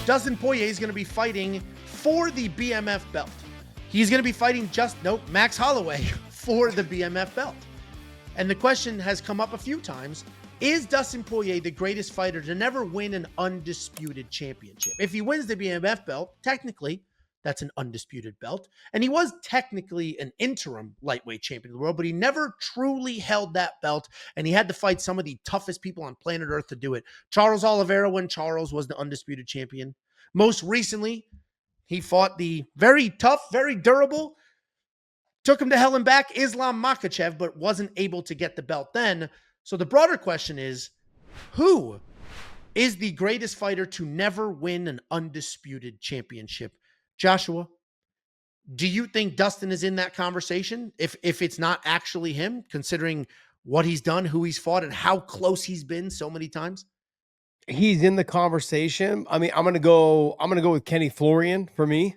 Dustin Poirier is going to be fighting for the BMF belt. He's going to be fighting Max Holloway for the BMF belt. And the question has come up a few times. Is Dustin Poirier the greatest fighter to never win an undisputed championship? If he wins the BMF belt, technically, that's an undisputed belt. And he was technically an interim lightweight champion of the world, but he never truly held that belt. And he had to fight some of the toughest people on planet Earth to do it. Charles Oliveira, when Charles was the undisputed champion. Most recently, he fought the very tough, very durable, took him to hell and back, Islam Makhachev, but wasn't able to get the belt then. So the broader question is, who is the greatest fighter to never win an undisputed championship? Joshua, do you think Dustin is in that conversation? If it's not actually him, considering what he's done, who he's fought, and how close he's been so many times? He's in the conversation. I mean, I'm gonna go with Kenny Florian for me.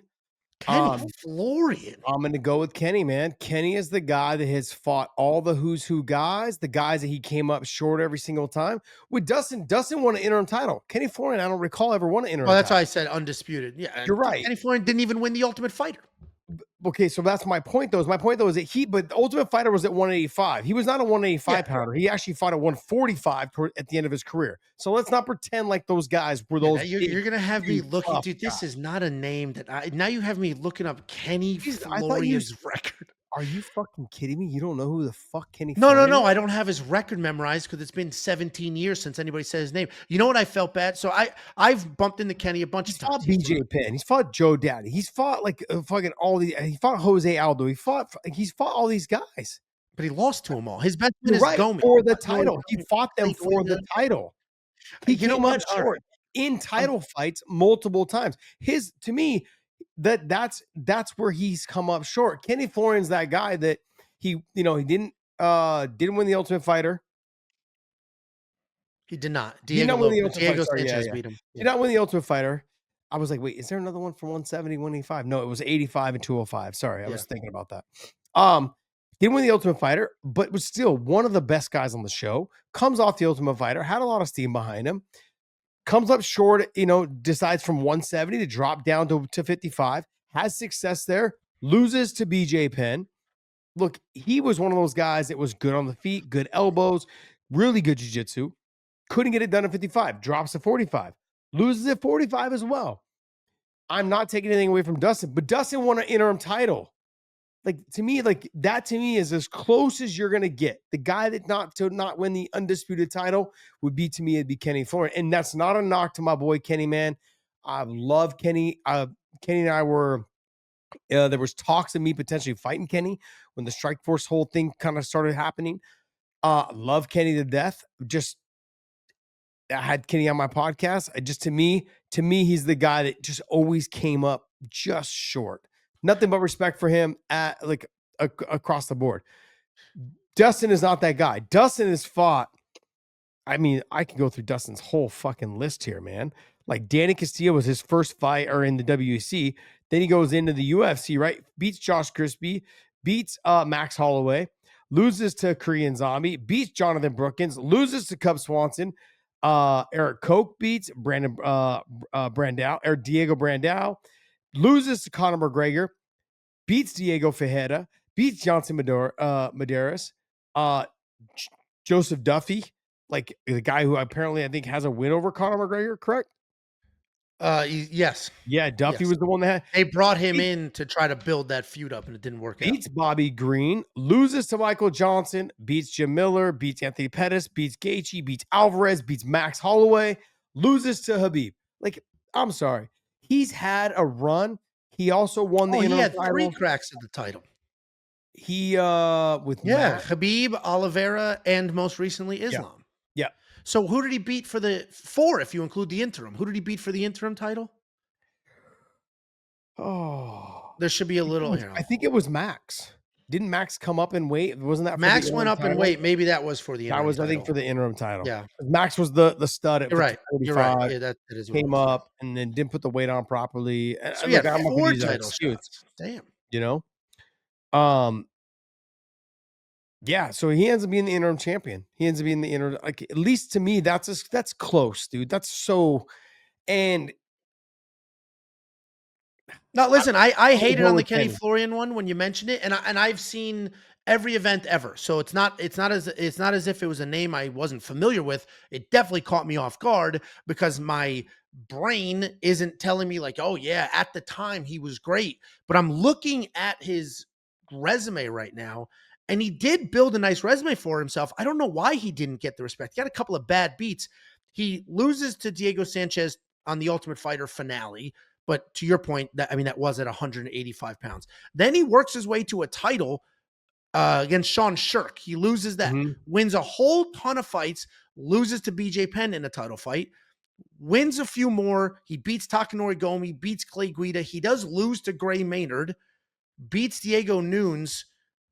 Kenny Florian. I'm going to go with Kenny, man. Kenny is the guy that has fought all the who's who guys, the guys that he came up short every single time. With Dustin won an interim title. Kenny Florian, I don't recall ever won an interim title. That's why I said undisputed. Yeah, you're right. Kenny Florian didn't even win the Ultimate Fighter. Okay, so that's my point, though. My point, though, is that but the Ultimate Fighter was at 185. He was not a 185 pounder. He actually fought at 145 at the end of his career. So let's not pretend like those guys were those. You're going to have me looking, dude. This is not a name that now you have me looking up Kenny Florian's record. Are you fucking kidding me? You don't know who the fuck Kenny Florian is? No. I don't have his record memorized because it's been 17 years since anybody said his name. You know what I felt bad? So I've bumped into Kenny a bunch of times. He's fought BJ Penn. He's fought Joe Daddy. He's fought like fucking all these. He fought Jose Aldo. He's fought all these guys. But he lost to them all. His best win is Gomez. For the title. He fought them for the title. He came up short in title fights multiple times. To me, that's where he's come up short. Kenny Florian's that guy that he didn't win the Ultimate Fighter. He did not. Diego Sanchez beat him. Did not win the Ultimate Fighter. I was like, wait, is there another one from 170, 185? No, it was 85 and 205. Sorry, I was thinking about that. Didn't win the Ultimate Fighter, but was still one of the best guys on the show. Comes off the Ultimate Fighter, had a lot of steam behind him. Comes up short, decides from 170 to drop down to 55. Has success there. Loses to BJ Penn. Look, he was one of those guys that was good on the feet, good elbows, really good jiu-jitsu. Couldn't get it done at 55. Drops to 45. Loses at 45 as well. I'm not taking anything away from Dustin, but Dustin won an interim title. To me is as close as you're gonna get. The guy that not win the undisputed title would be, to me, it'd be Kenny Florian. And that's not a knock to my boy Kenny, man. I love Kenny. Kenny and I were there was talks of me potentially fighting Kenny when the Strikeforce whole thing kind of started happening. Love Kenny to death. I had Kenny on my podcast. To me, he's the guy that just always came up just short. Nothing but respect for him across the board. Dustin is not that guy. Dustin has fought. I mean, I can go through Dustin's whole fucking list here, man. Like Danny Castillo was his first fight in the WEC. Then he goes into the UFC, right? Beats Josh Crispy, beats Max Holloway, loses to Korean Zombie, beats Jonathan Brookins, loses to Cub Swanson. Eric Koch beats Diego Brandao. Loses to Conor McGregor, beats Diego Fajeda, beats Johnson Mederos, Joseph Duffy, like the guy who apparently I think has a win over Conor McGregor, correct? Yes. Yeah, Duffy was the one that they brought him in to try to build that feud up, and it didn't work out. Beats Bobby Green, loses to Michael Johnson, beats Jim Miller, beats Anthony Pettis, beats Gaethje, beats Alvarez, beats Max Holloway, loses to Khabib. I'm sorry. He's had a run. He also won the interim title. He had 3 cracks at the title. He Matt. Khabib, Oliveira, and most recently Islam. Yeah. So who did he beat for the 4 if you include the interim? Who did he beat for the interim title? Oh, there should be a little. I think it was Max. Didn't Max come up in weight? Wasn't that Max went up in weight? Maybe that was for the interim. That was, I think, for the interim title. Yeah, Max was the stud at 45. You're right. Yeah, that is came up and then didn't put the weight on properly. So yeah, 4 title shots. Damn. Yeah, so he ends up being the interim champion. He ends up being the interim. At least to me, that's close, dude. That's so. And No, listen, I hated on the Kenny Florian one when you mentioned it, and I've seen every event ever. So it's not as if it was a name I wasn't familiar with. It definitely caught me off guard because my brain isn't telling me like, oh yeah, at the time he was great. But I'm looking at his resume right now, and he did build a nice resume for himself. I don't know why he didn't get the respect. He got a couple of bad beats. He loses to Diego Sanchez on the Ultimate Fighter finale. But to your point, that was at 185 pounds. Then he works his way to a title against Sean Shirk. He loses that, wins a whole ton of fights, loses to BJ Penn in a title fight, wins a few more. He beats Takanori Gomi, beats Clay Guida. He does lose to Gray Maynard, beats Diego Nunes,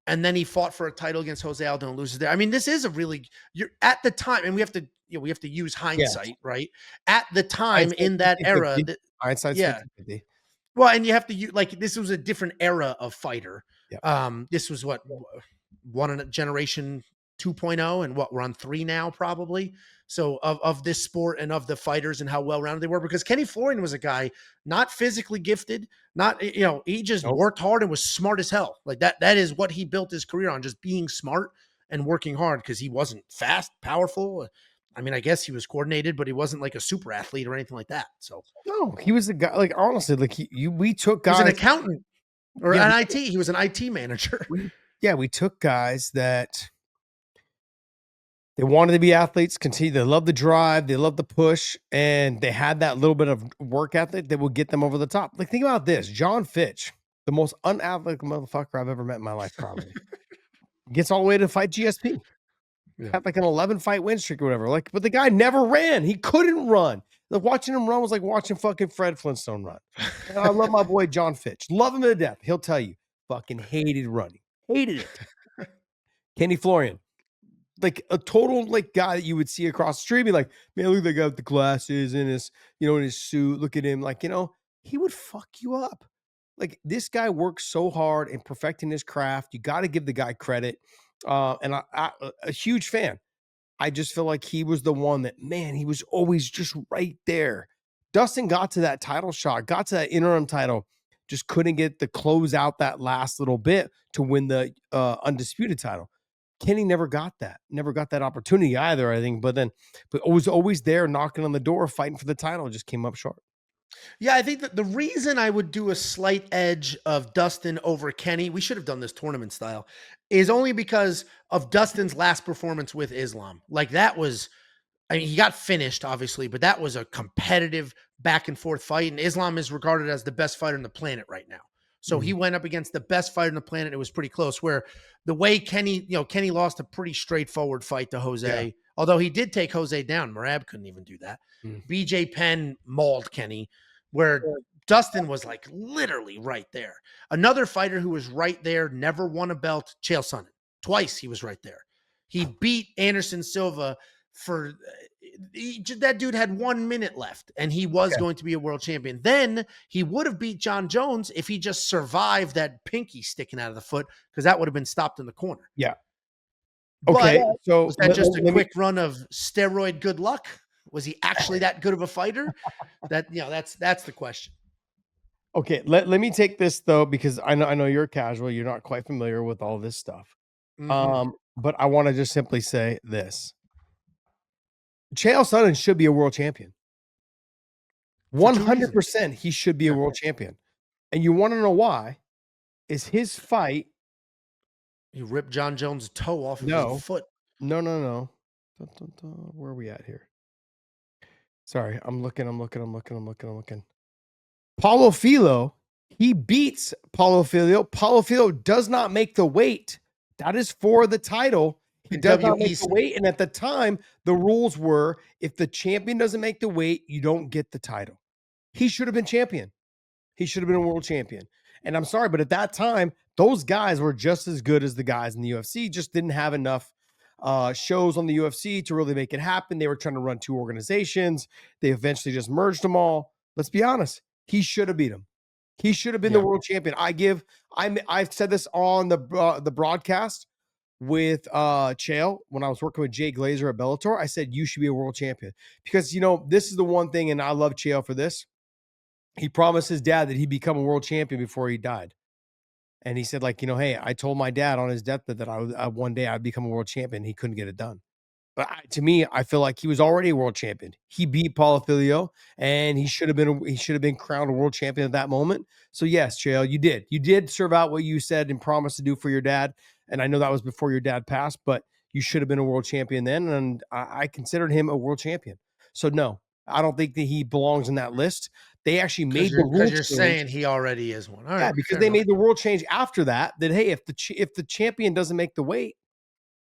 and then he fought for a title against Jose Aldo and loses there. I mean, this is a really, you're at the time, and we have to use hindsight, right? At the time in that era, hindsight's 50-50. Well, and you have to use, like, this was a different era of fighter. Yep. This was what, one in a generation 2.0, and what, we're on 3 now probably. So of this sport and of the fighters and how well-rounded they were, because Kenny Florian was a guy not physically gifted, not, he just worked hard and was smart as hell. Like that is what he built his career on, just being smart and working hard, because he wasn't fast, powerful. I mean, I guess he was coordinated, but he wasn't like a super athlete or anything like that. So no, he was the guy. Like, honestly, like we took guys. He was an accountant or an IT. He was an IT manager. We took guys that they wanted to be athletes. They love the drive, they love the push, and they had that little bit of work ethic that would get them over the top. Like, think about this: John Fitch, the most unathletic motherfucker I've ever met in my life, probably gets all the way to fight GSP. Yeah. Had like an 11 fight win streak or whatever. Like, but the guy never ran. He couldn't run. Like, watching him run was like watching fucking Fred Flintstone run. And I love my boy John Fitch. Love him to death. He'll tell you, fucking hated running. Hated it. Kenny Florian, like a total like guy that you would see across the street, be like, man, look at that guy with the glasses and his, in his suit. Look at him. Like, he would fuck you up. Like, this guy works so hard in perfecting his craft. You got to give the guy credit. And I a huge fan. I just feel like he was the one that, man, he was always just right there. Dustin got to that title shot, got to that interim title, just couldn't get the close out that last little bit to win the undisputed title. Kenny never got that opportunity either, I think. But was always there knocking on the door, fighting for the title, just came up short. Yeah, I think that the reason I would do a slight edge of Dustin over Kenny, we should have done this tournament style, is only because of Dustin's last performance with Islam. Like, that was, I mean, he got finished, obviously, but that was a competitive back and forth fight. And Islam is regarded as the best fighter on the planet right now. So he went up against the best fighter on the planet. It was pretty close, where the way Kenny lost a pretty straightforward fight to Jose. Yeah. Although he did take Jose down. Merab couldn't even do that. BJ Penn mauled Kenny, where Dustin was like literally right there. Another fighter who was right there, never won a belt, Chael Sonnen. Twice he was right there. He beat Anderson Silva that dude had 1 minute left, and he was going to be a world champion. Then he would have beat John Jones if he just survived that pinky sticking out of the foot, because that would have been stopped in the corner. Yeah. Okay. But so was that just a quick run of steroid good luck? Was he actually that good of a fighter? That's the question. Okay, let me take this though, because I know you're casual, you're not quite familiar with all this stuff. But I want to just simply say this. Chael Sonnen should be a world champion. 100% he should be a world champion. And you want to know why? Is his fight. He ripped John Jones' toe off of his foot. No. Where are we at here? Sorry, I'm looking. Paulo Filho, he beats Paulo Filho. Paulo Filho does not make the weight. That is for the title. He does not make the weight. And at the time, the rules were, if the champion doesn't make the weight, you don't get the title. He should have been champion. He should have been a world champion. And I'm sorry, but at that time, those guys were just as good as the guys in the UFC, just didn't have enough shows on the UFC to really make it happen. They were trying to run 2 organizations. They eventually just merged them all. Let's be honest. He should have beat him. He should have been the world champion. I've said this on the broadcast with Chael when I was working with Jay Glazer at Bellator. I said, you should be a world champion, because this is the one thing, and I love Chael for this. he promised his dad that he'd become a world champion before he died. And he said, like, hey, I told my dad on his deathbed that one day I'd become a world champion. He couldn't get it done. But to me, I feel like he was already a world champion. He beat Filio, and he should have been crowned a world champion at that moment. So yes, Chael, you did serve out what you said and promised to do for your dad. And I know that was before your dad passed, but you should have been a world champion then. And I considered him a world champion. So no, I don't think that he belongs in that list. They actually made the rule change. You're saying he already is one. All right, because they made the rule change after that. That hey, if the champion doesn't make the weight,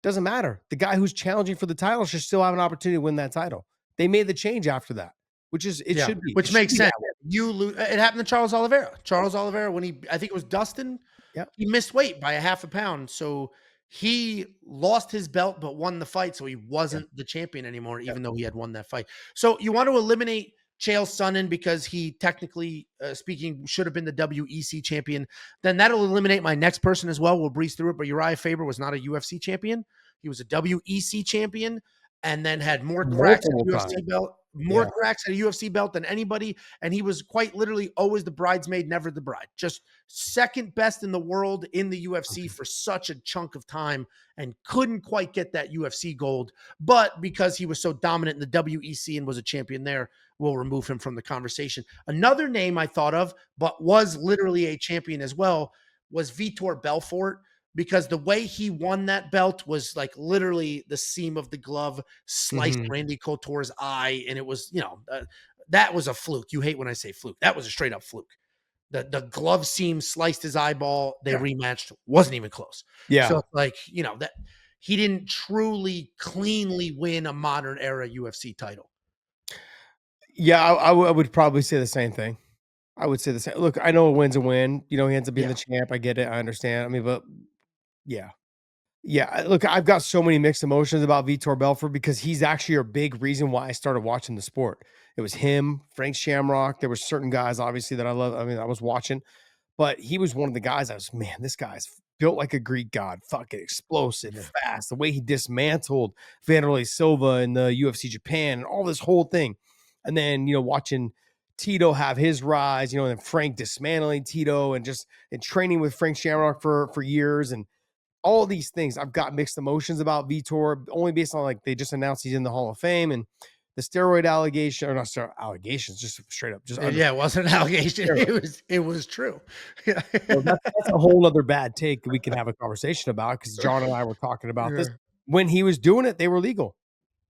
doesn't matter. The guy who's challenging for the title should still have an opportunity to win that title. They made the change after that, which is should be, which makes sense. You lose. It happened to Charles Oliveira. Charles Oliveira, when I think it was Dustin. Yeah, he missed weight by a half a pound, so he lost his belt but won the fight, so he wasn't the champion anymore, even though he had won that fight. So you want to eliminate Chael Sonnen because he technically speaking should have been the WEC champion. Then that'll eliminate my next person as well. We'll breeze through it, but Uriah Faber was not a UFC champion. He was a WEC champion and then had more cracks at a UFC belt. More cracks at a UFC belt than anybody. And he was quite literally always the bridesmaid, never the bride. Just second best in the world in the UFC for such a chunk of time and couldn't quite get that UFC gold. But because he was so dominant in the WEC and was a champion there, we'll remove him from the conversation. Another name I thought of, but was literally a champion as well, was Vitor Belfort. Because the way he won that belt was like literally the seam of the glove sliced Randy Couture's eye. And it was, that was a fluke. You hate when I say fluke. That was a straight up fluke. The glove seam sliced his eyeball. They rematched. Wasn't even close. Yeah. So like, that he didn't truly cleanly win a modern era UFC title. Yeah, I would probably say the same thing. I would say the same. Look, I know a win's a win. He ends up being the champ. I get it. I understand. I mean, but yeah. Look, I've got so many mixed emotions about Vitor Belfort because he's actually a big reason why I started watching the sport. It was him, Frank Shamrock. There were certain guys, obviously, that I love. I mean, I was watching, but he was one of the guys I was, man, this guy's built like a Greek god, fucking explosive, fast. The way he dismantled Vanderlei Silva in the UFC Japan and all this whole thing. And then, watching Tito have his rise, and then Frank dismantling Tito and training with Frank Shamrock for years and all these things. I've got mixed emotions about Vitor, only based on like they just announced he's in the Hall of Fame and the steroid allegation, or not steroid allegations, just straight up. It wasn't an allegation. It was true. Well, that's a whole other bad take that we can have a conversation about because John and I were talking about this. When he was doing it, they were legal.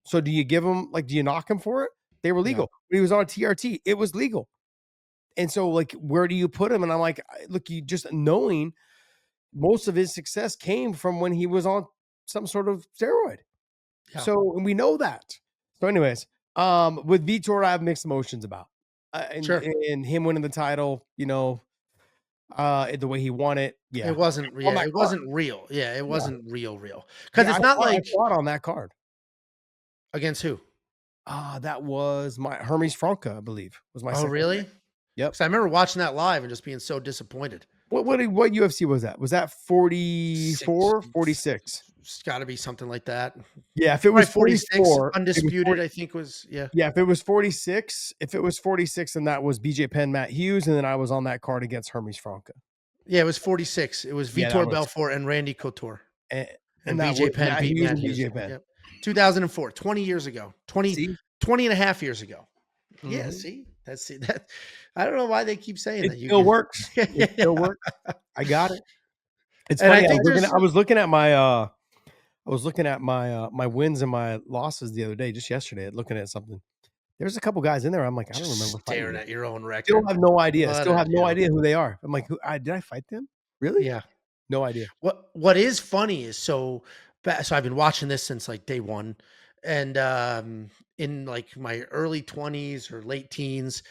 So do you give him, do you knock him for it? They were legal. When he was on TRT, it was legal. And so like, where do you put him? And I'm like, look, you just knowing most of his success came from when he was on some sort of steroid. Yeah. So, and we know that. So anyways, with Vitor, I have mixed emotions about and him winning the title, the way he won it. Yeah. It wasn't real. It wasn't real. Yeah. It wasn't real. Cause it's not like I fought on that card. Against who? That was my Hermes Franca, I believe was my. Oh, really? Yep. Cause I remember watching that live and just being so disappointed. What UFC was that? Was that 44, 46? It's got to be something like that. Yeah, if it was 46, undisputed, I think was Yeah, if it was 46, then that was BJ Penn, Matt Hughes, and then I was on that card against Hermes Franca. Yeah, it was 46. It was Vitor Belfort and Randy Couture. And BJ Penn beat Matt Hughes. BJ Penn. Yep. 2004, 20 years ago. 20 and a half years ago. Mm-hmm. Yeah, see? That I don't know why they keep saying that. It still works. It still works. I got it. It's funny. I was looking at my my wins and my losses the other day, just yesterday, looking at something. There's a couple guys in there. I'm like, I don't remember staring at your own record. Still have no idea. Still have no idea who they are. I'm like, did I fight them? Really? Yeah. No idea. What is funny is so I've been watching this since like day one, and in like my early 20s or late teens,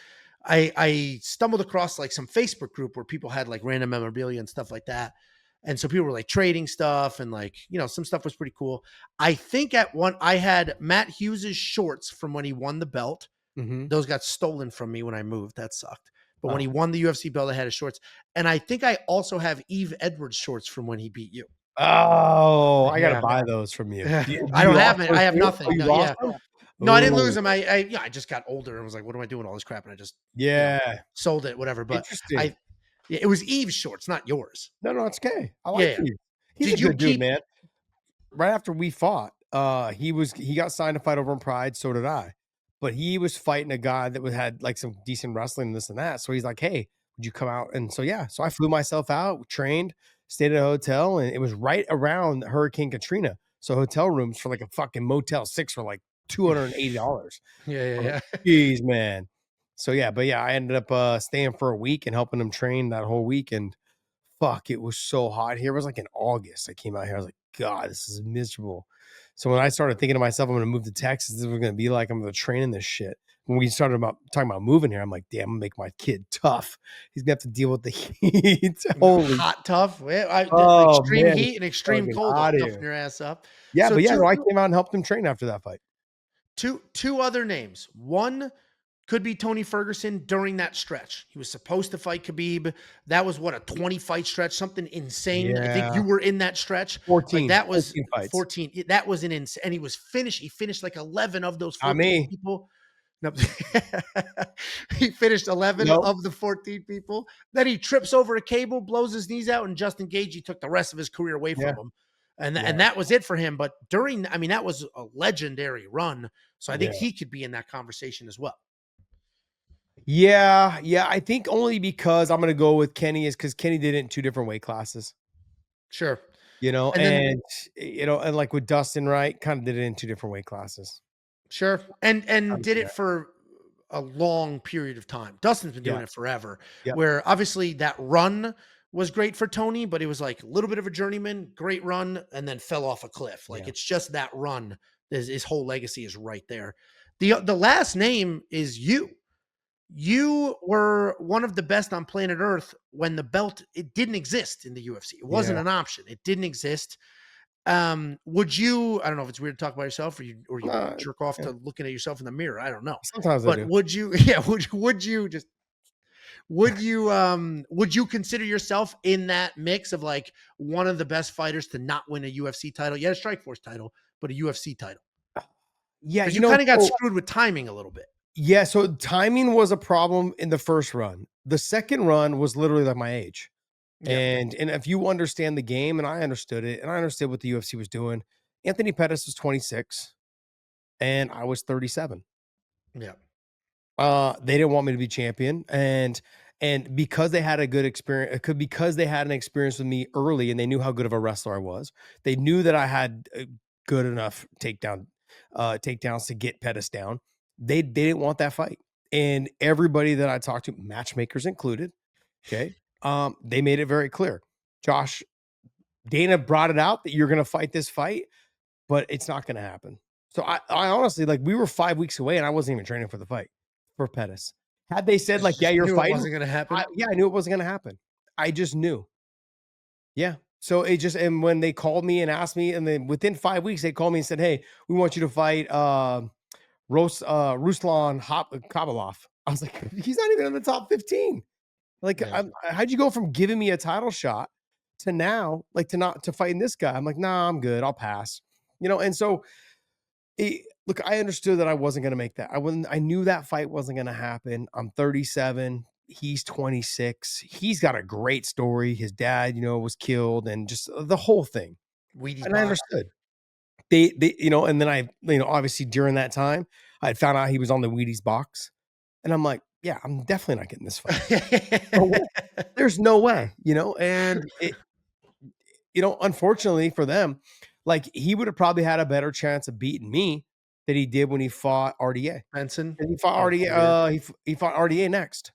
I stumbled across like some Facebook group where people had like random memorabilia and stuff like that. And so people were like trading stuff and like, some stuff was pretty cool. I think I had Matt Hughes's shorts from when he won the belt. Mm-hmm. Those got stolen from me when I moved. That sucked. But when he won the UFC belt, I had his shorts. And I think I also have Eve Edwards shorts from when he beat you. Oh, I got to buy those from you. I don't have it. I have nothing. No, No, I didn't lose them. I just got older and was like, what am I doing all this crap? And I just sold it, whatever. But interesting. It was Eve's shorts, not yours. No, it's okay. I like Eve. He's Did a good dude, man. Right after we fought, he got signed to fight over in Pride. So did I. But he was fighting a guy that had like some decent wrestling and this and that. So he's like, hey, would you come out? And so, so I flew myself out, trained, stayed at a hotel, and it was right around Hurricane Katrina. So hotel rooms for like a fucking Motel 6 were like $280. Yeah. Jeez, man. So I ended up staying for a week and helping him train that whole week. And fuck, it was so hot here. It was like in August. I came out here. I was like, God, this is miserable. So when I started thinking to myself, I'm going to move to Texas, this is going to be like, I'm going to train in this shit. When we started talking about moving here, I'm like, damn, I'm going to make my kid tough. He's going to have to deal with the heat. Holy hot, tough. Extreme heat and extreme cold. Toughen your ass up. Yeah, so I came out and helped him train after that fight. Two other names. One could be Tony Ferguson during that stretch. He was supposed to fight Khabib. That was a 20-fight stretch, something insane. Yeah. I think you were in that stretch. 14. That was 14. That was an insane. And he finished like 11 of those 14 people. No. He finished 11 of the 14 people. Then he trips over a cable, blows his knees out, and Justin Gaethje took the rest of his career away from him. And that was it for him. But that was a legendary run. So I think he could be in that conversation as well. Yeah. I think only because I'm going to go with Kenny is because Kenny did it in 2 different weight classes. Sure. And like with Dustin, right? Kind of did it in 2 different weight classes. Sure. And did it for a long period of time. Dustin's been doing it forever. Where obviously that run was great for Tony, but it was like a little bit of a journeyman, great run, and then fell off a cliff. Like it's just that run. His whole legacy is right there. The last name is you. You were one of the best on planet Earth when the belt, it didn't exist in the UFC. It wasn't an option. It didn't exist. Would you, I don't know if it's weird to talk about yourself or you jerk off to looking at yourself in the mirror. I don't know. Sometimes but I do. Would you consider yourself in that mix of like one of the best fighters to not win a UFC title? You had a Strikeforce title, but a UFC title. Yeah. You kind of got screwed with timing a little bit. Yeah. So timing was a problem in the first run. The second run was literally like my age. And if you understand the game, and I understood it, and I understood what the UFC was doing, Anthony Pettis was 26 and I was 37. Yeah. They didn't want me to be champion. And because they had a good experience, because they had an experience with me early and they knew how good of a wrestler I was, they knew that I had good enough takedowns to get Pettis down. They didn't want that fight. And everybody that I talked to, matchmakers included, okay, they made it very clear. Josh, Dana brought it out that you're going to fight this fight, but it's not going to happen. So I honestly, like, we were 5 weeks away and I wasn't even training for the fight for Pettis. Had they said like, yeah, you're fighting, it wasn't going to happen. I knew it wasn't going to happen. I just knew. Yeah. So and when they called me and asked me, and then within 5 weeks, they called me and said, hey, we want you to fight Ruslan Khabilov. I was like, he's not even in the top 15. Like, how'd you go from giving me a title shot to now, like, to fighting this guy? I'm like, nah, I'm good. I'll pass. And so, look, I understood that I wasn't going to make that. I knew that fight wasn't going to happen. I'm 37. He's 26. He's got a great story. His dad, was killed, and just the whole thing. And I understood. They, and then I, obviously during that time, I had found out he was on the Wheaties box, and I'm like, yeah, I'm definitely not getting this fight. There's no way, and it, unfortunately for them, like, he would have probably had a better chance of beating me than he did when he fought RDA. Benson. And he fought RDA. He fought RDA next.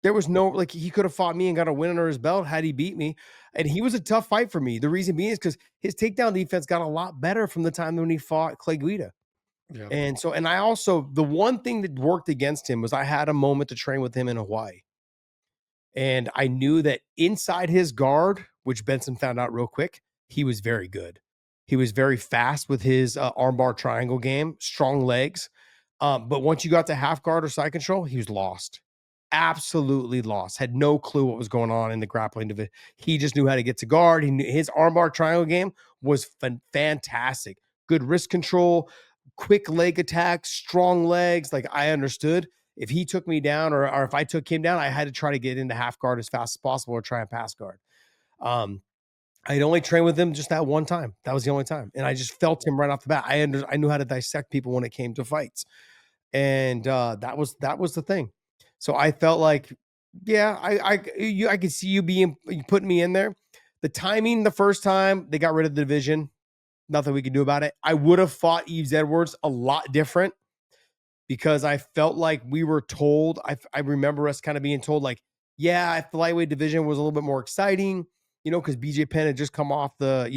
There was no, like, he could have fought me and got a win under his belt had he beat me. And he was a tough fight for me. The reason being is because his takedown defense got a lot better from the time when he fought Clay Guida. Yeah. And so, and I also, the one thing that worked against him was I had a moment to train with him in Hawaii. And I knew that inside his guard, which Benson found out real quick, he was very good. He was very fast with his armbar triangle game, strong legs. But once you got to half guard or side control, he was lost. Absolutely lost. Had no clue what was going on in the grappling division. He just knew how to get to guard. He knew his armbar triangle game was fantastic. Good wrist control, quick leg attacks, strong legs. Like I understood if he took me down or if I took him down, I had to try to get into half guard as fast as possible or try and pass guard. I'd only trained with him just that one time. That was the only time. And I just felt him right off the bat. I knew how to dissect people when it came to fights. And that was the thing. So I felt like, yeah, I could see you putting me in there. The timing the first time they got rid of the division, nothing we could do about it. I would have fought Yves Edwards a lot different because I felt like we were told, I remember us kind of being told like, yeah, if the lightweight division was a little bit more exciting, because BJ Penn had just come off the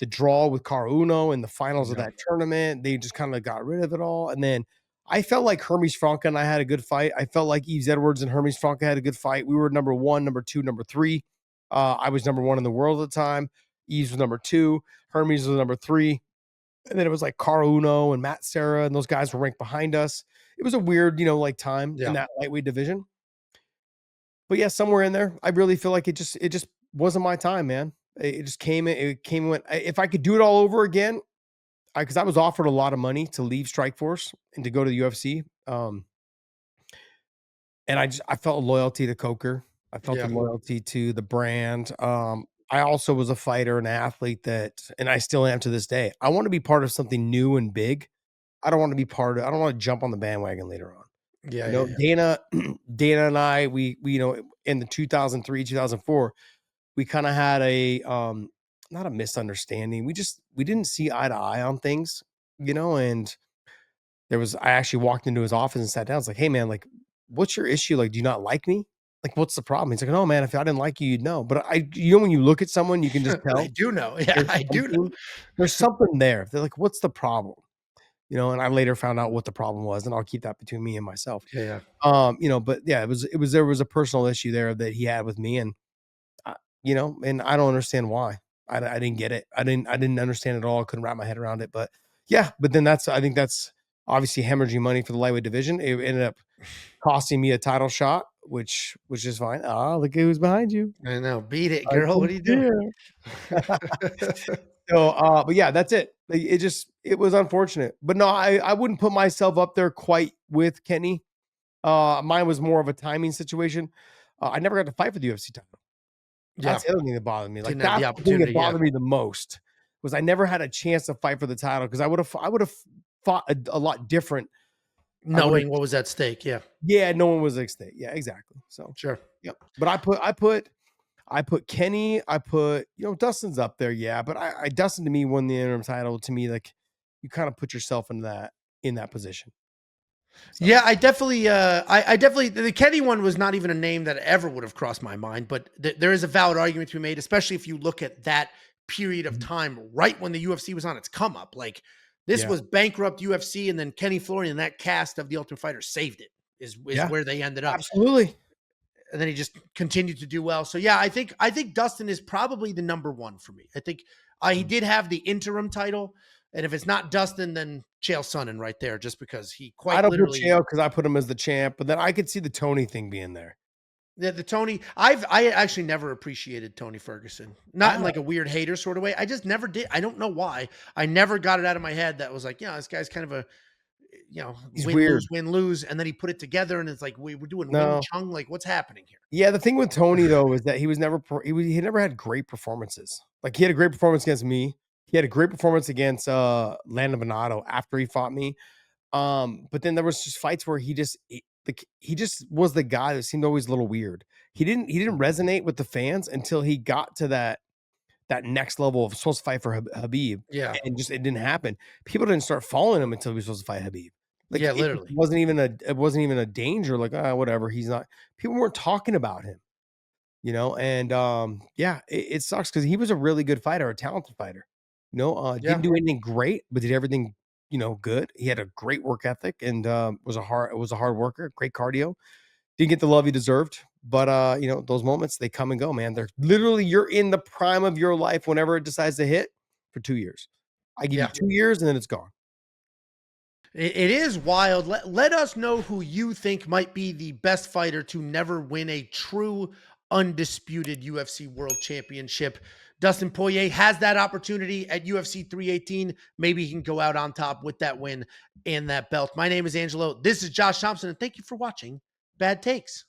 draw with Caro Uno in the finals of that tournament. They just kind of got rid of it all. And then I felt like Hermes Franca and I had a good fight. I felt like Yves Edwards and Hermes Franca had a good fight. We were number 1, number 2, number 3. I was number 1 in the world at the time. Yves was number 2. Hermes was number 3. And then it was like Caro Uno and Matt Serra, and those guys were ranked behind us. It was a weird, like time in that lightweight division. But yeah, somewhere in there, I really feel like it just wasn't my time, man. It just came and went. If I could do it all over again, because I was offered a lot of money to leave Strikeforce and to go to the UFC. And I felt a loyalty to Coker. I felt a loyalty to the brand. I also was a fighter and athlete and I still am to this day. I want to be part of something new and big. I don't want to jump on the bandwagon later on. Dana and I, we in the 2003, 2004, we kind of had a, not a misunderstanding. We didn't see eye to eye on things, and I actually walked into his office and sat down. It's like, hey man, like, what's your issue? Like, do you not like me? Like, what's the problem? He's like, no, man, if I didn't like you, you'd know. But when you look at someone, you can just tell. I do know. Yeah, I do know. There's something there. They're like, what's the problem? And I later found out what the problem was, and I'll keep that between me and myself. Yeah. But yeah, there was a personal issue there that he had with me, and and I don't understand why. I didn't get it. I didn't understand it at all. I couldn't wrap my head around it. But yeah, but then I think that's obviously hemorrhaging money for the lightweight division. It ended up costing me a title shot, which was just fine. Look at who's behind you. I know. Beat it, girl. What are you doing? So, but yeah, that's it. It was unfortunate, but no, I wouldn't put myself up there quite with Kenny. Mine was more of a timing situation. I never got to fight for the UFC title. That's the other thing that bothered me. Like that's the thing that bothered me the most was I never had a chance to fight for the title because I would have fought a lot different. Knowing what was at stake. Yeah. Yeah. No one was at stake. Yeah, exactly. So sure. Yep. But I put Kenny, Dustin's up there. Yeah. But Dustin to me won the interim title. To me, like you kind of put yourself in that position. So. Yeah, I definitely, the Kenny one was not even a name that ever would have crossed my mind, but there is a valid argument to be made, especially if you look at that period of time, right when the UFC was on its come up. Like this was bankrupt UFC, and then Kenny Florian, that cast of The Ultimate Fighter, saved it. Is where they ended up. Absolutely. And then he just continued to do well. So yeah, I think Dustin is probably the number one for me. I think he did have the interim title. And if it's not Dustin, then Chael Sonnen right there, just because he I don't put Chael because I put him as the champ, but then I could see the Tony thing being there. The Tony, I actually never appreciated Tony Ferguson, not in like a weird hater sort of way. I just never did. I don't know why. I never got it out of my head that was like, this guy's kind of a, he's win, weird. win, lose. And then he put it together and it's like, we're doing Wing Chun. Like what's happening here? Yeah. The thing with Tony though, is that he never had great performances. Like he had a great performance against me. He had a great performance against Landon Venado after he fought me. But then there was just fights where he just was the guy that seemed always a little weird. He didn't resonate with the fans until he got to that next level of supposed to fight for Habib. Yeah. And just it didn't happen. People didn't start following him until he was supposed to fight Habib. Like literally. It wasn't even a danger. Like, whatever. He's not. People weren't talking about him. And it sucks because he was a really good fighter, a talented fighter. Didn't do anything great, but did everything, good. He had a great work ethic and was a hard worker, great cardio. Didn't get the love he deserved, but those moments, they come and go, man. They're literally, you're in the prime of your life whenever it decides to hit for 2 years. I give you 2 years and then it's gone. It is wild. Let us know who you think might be the best fighter to never win a true undisputed UFC World Championship. Dustin Poirier has that opportunity at UFC 318. Maybe he can go out on top with that win and that belt. My name is Angelo. This is Josh Thompson, and thank you for watching Bad Takes.